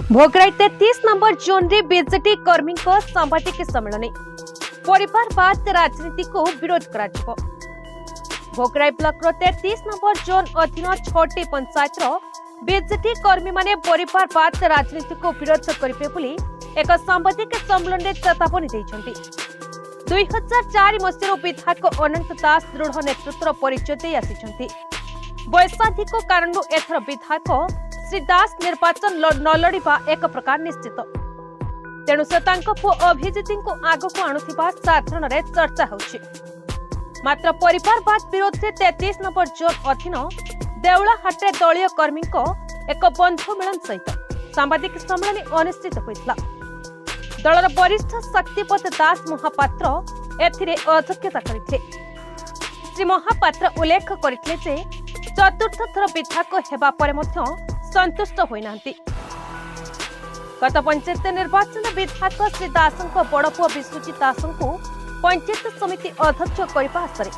Bhograi 33 number zone रे BJD कर्मी सांबादिक सम्मेलन परिवारवाद राजनीति को विरोध करा भोगराई ब्लॉक 33 नंबर जोन अधीन 6टी पंचायत बीजेडी कर्मी माने परिवारवाद राजनीति को विरोध करेंगे बोली एक सांबादिक सम्मेलन में चेतावनी देइछन्ति। 2004 मसीह विधायक अनंत दास दृढ़ नेतृत्व परिचय दे आसिछन्ति। वैसाधिक कारण एथर विधायक श्री दास निर्वाचन न लड़िबा एक प्रकार निश्चित। तेणु से पुओ अभिजित को आग को आणुथिबा साधारण रे चर्चा होछि। मात्र परिवारवाद विरोध से 33 नंबर जोन अधीन देउलाहाटे दलीय कर्मी एक बंधु मिलन सहित सांबादिक सम्मेलन अनुष्ठित होइतला। दलर वरिष्ठ शक्तिपत दास महापात्र एथिरे अध्यक्षता करिथे। श्री महापात्र उल्लेख करथिले जे चतुर्थ थर विधायक हेबा परे मध्य संतुष्ट होइनांती। गत पंचायत निर्वाचन विधायक श्री दासंक बड़ पुओ विश्वजित दासंक पंचायत समिति अध्यक्ष करबा आसरे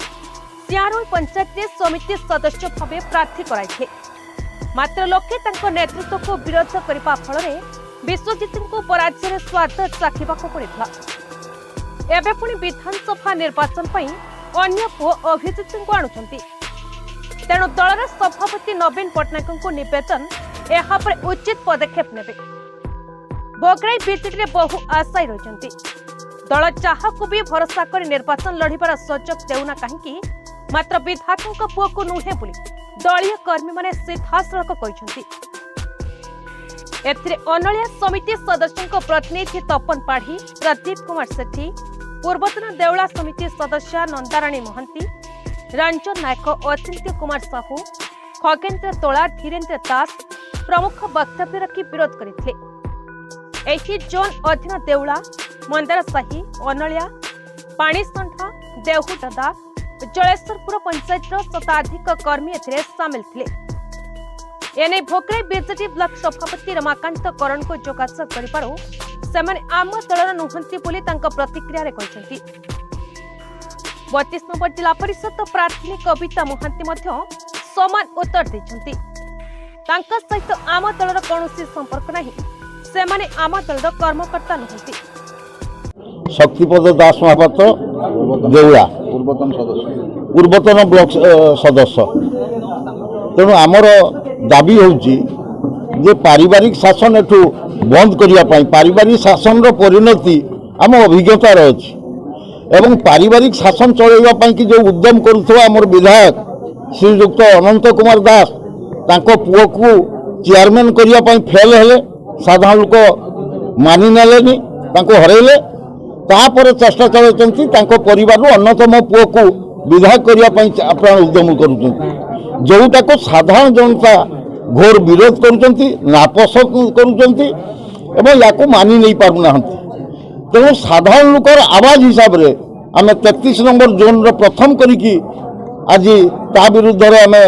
सियारोल पंचायत समिति सदस्य भावे प्रार्थी कराइथे। मात्र लोके तांको नेतृत्व को विरोध करबा फल विश्वजित को पराजय स्वाद चाखिबा को पड़ितला। एबे पुणी विधानसभा निर्वाचन पई अन्य पुओ अभिजित को आणुछंती। तेणु दलर सभापति नवीन पट्टनायक को निवेदन यहाँ पर उचित पदक्षेप नेबे। भोगराई बीजेडी बहु आशायी रहिछंती। दल चाहकु भी भरोसा कर निर्वाचन लड़िबार सुजोग देउना काहेकि मात्र विधायक पुओ को नुहे बोली दलीय कर्मी माने सीधासलख कहिछंती। एथिरे अनलिया समिति सदस्यों प्रतिनिधि तपन पाढ़ी, प्रदीप कुमार सेठी, पूर्वतन देउला समिति सदस्य नंदाराणी महंती, रंजन नायक, अचिंत्य कुमार साहू, खगेन्द्र तोला, धीरेन्द्र दास प्रमुख वक्तव्य रखी विरोध करथिले। एही जोन अधीन देउला, मंदारसाही, अनलिया, पाणीसंठा, देहुटदा, जलेश्वरपुर पंचायत शताधिक कर्मी एथिरे सामिल थिले। एने भोगराई बीजेडी ब्लॉक सभापति रमाकांत करण को जोगाजोग करिबारो सेमाने आम दलर नुहंती बोली तांका प्रतिक्रिया रे कहिसंती। 32 नंबर जिला परिषद प्रार्थी कविता महांती मध्य समान उत्तर दैछंती। तांका सहित आम दलर कोनोसी संपर्क नाही। सेमाने आम दलर कर्मकर्ता नहंती। शक्तिपद दास महापात्र देउला पूर्वतन ब्लॉक सदस्य। तेणु आमर दाबी होउची जे पारिवारिक शासन एठू बंद करिया पाई पारिवारिक शासन रो परिणति आम अभिज्ञता अछि एवं पारिवारिक शासन चलैबा पाई कि जो उद्यम करुथवा आमर विधायक श्रीयुक्त अनंत कुमार दास तांको पुओ को चेयरमैन करिया पाई फेल हेले। साधारण लोक मानि नेलेनी, तांको हरैले। तापर चेष्टा चलाइछंती तांको परिवार अन्यतम पुओ को विधायक करिया पाई आपण उद्यम करुछंती। जोटा को साधारण जनता घोर विरोध करुछंती, नापसंद करुछंती एवं याको मानि नहीं पारु नाहंती। तेणु साधारण लोकर आवाज हिसाब रे आमे 33 नंबर जोन रो प्रथम करिकी आज ता विरुद्ध रे आमे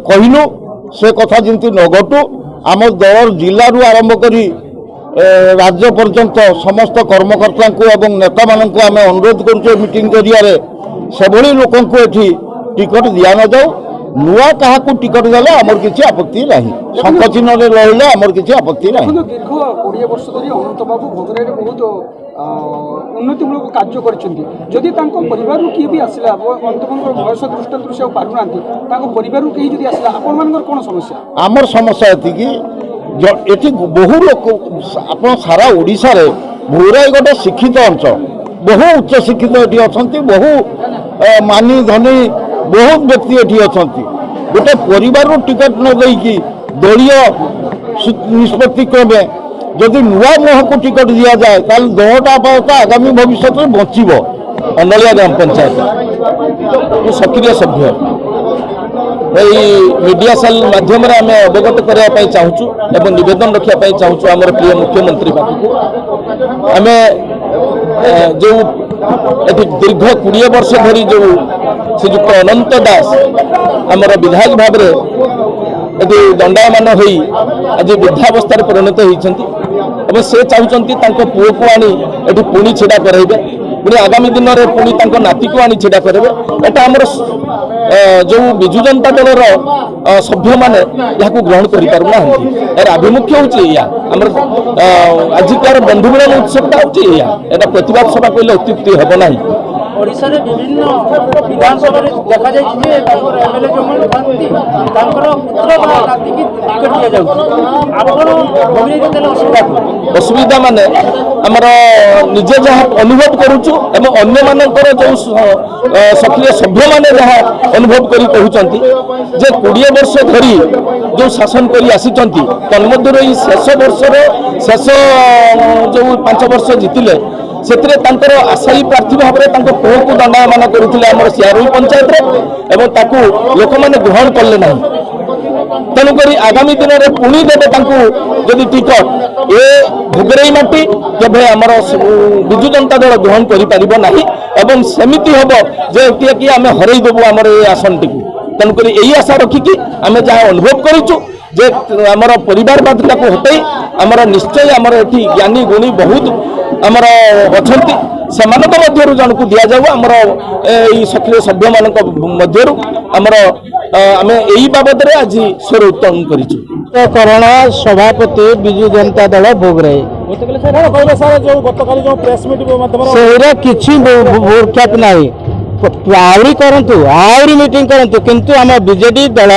कहिलु से कथा जिंती न घटू। आम दल जिल्ला रु आरंभ करी राज्य पर्यंत समस्त कर्मकर्ता को एवं नेता मानक आमे अनुरोध करूचे मीटिंग करिया रे सेभली लोकन को एठी टिकट दिया न जाऊ। नुआ कहा टिकट देले आमर किछि आपत्ति नाही। संकचिन रे लहिले आमर किछि आपत्ति नाही। दीर्घ 20 वर्ष धरि अनंत बाबू भोगराई रे बहुत उन्नतिमूलक कार्य करछन्ती। जदि तांको परिवार रु किए भी आसिला अनंत बाबूर बयस दृष्टि से पारु नांती तांको परिवार रु केही जदि आसिला आपण मानकर कोन समस्या? आमर समस्या एति कि एठी बहु लोक आपण सारा ओडिसा रे भोगराई गोटे शिक्षित अंचल, बहु उच्च शिक्षित एठी अछन्ती, बहु मानी धनी बहुत व्यक्ति एठी अछन्ती। गोटे परिवार टिकट न देकी दलीय निष्पत्ति क्रमे जदि नुआ मुह को टिकट दिया जाए ताल दलटा अवस्था आगामी भविष्य में बचब। अनलिया ग्राम पंचायत सक्रिय सभ्य मीडिया सेल माध्यम आम अवगत करने चाहूँ एवं नवेदन रखापी चाहूँ आम प्रिय मुख्यमंत्री पाखक आम जो दीर्घ 20 वर्ष धरी जो श्रीयुक्त अनंत दास आमर विधायक भाव में दंडायमान हो आज वृद्धावस्था परिणत होती से चाहते पुओ को आनी पुणी छिड़ा कराइबे पुणी आगामी दिन में पुणी नाती को आनी छिड़ा करेंगे एटा आमर जो विजु जनता दल सभ्य मैंने यहाँ ग्रहण करना यार आभिमुख्य हूँ आजिकार बंधु मिलन उत्सवटा हूँ प्रतिवाद सभा कहले अत्युक्ति हम ना ओडिशा रे विभिन्न विधानसभा देखा जाए एमएलए जो पुत्र नाती की टिकट दिया जाए असुविधा माने आमर निजे जहाँ अनुभव करुचु एवं अन्य मानकर जो सक्रिय सभ्य माने जहाँ अनुभव करी कहउचंती जे 20 वर्ष धरी जो शासन करी आसीचंती तन्मध्य शेष वर्षर शेष जो 5 वर्ष जीतिले ସେଥିରେ ତାଙ୍କର ଆଶାୟୀ ପ୍ରାର୍ଥୀ ଭାବରେ ତାଙ୍କ ପୁଅକୁ ଦଣ୍ଡାୟମାନ କରୁଥିଲେ ଆମର ସିଆରୁଇ ପଞ୍ଚାୟତରେ ଏବଂ ତାକୁ ଲୋକମାନେ ଗ୍ରହଣ କଲେ ନାହିଁ ତେଣୁକରି ଆଗାମୀ ଦିନରେ ପୁଣି ଦେବେ ତାଙ୍କୁ ଯଦି ଟିକଟ ଏ ଭୋଗରେଇ ମାଟି କେବେ ଆମର ବିଜୁ ଜନତା ଦଳ ଗ୍ରହଣ କରିପାରିବ ନାହିଁ ଏବଂ ସେମିତି ହେବ ଯେ କି ଆମେ ହରେଇ ଦେବୁ ଆମର ଏ ଆସନଟିକୁ ତେଣୁକରି ଏହି ଆଶା ରଖିକି ଆମେ ଯାହା ଅନୁଭବ କରିଛୁ ଯେ ଆମର ପରିବାରବାଦଟାକୁ ହଟେଇ ଆମର ନିଶ୍ଚୟ ଆମର ଏଠି ଜ୍ଞାନୀ ଗୁଣୀ ବହୁତ आमर अच्छा से मध्य जन को दि जाऊ आमर सक्रिय सभ्य मान मध्य आमर आम यही बाबद आज स्वर उत्तोलन करण सभापति विजु जनता दल भोगराई किसी भूक्षेप ना आहरी करूँ आहरी मीटिंग करूँ किंतु आम बीजेडी दल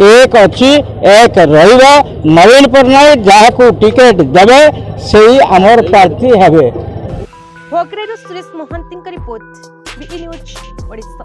एक अच्छी एक रहा नवीन पट्टनायक जहाँ को टिकेट देवे से आमर प्रार्थी हेबे। भोगराईरू Suresh Mahanti report, BE news Odisha.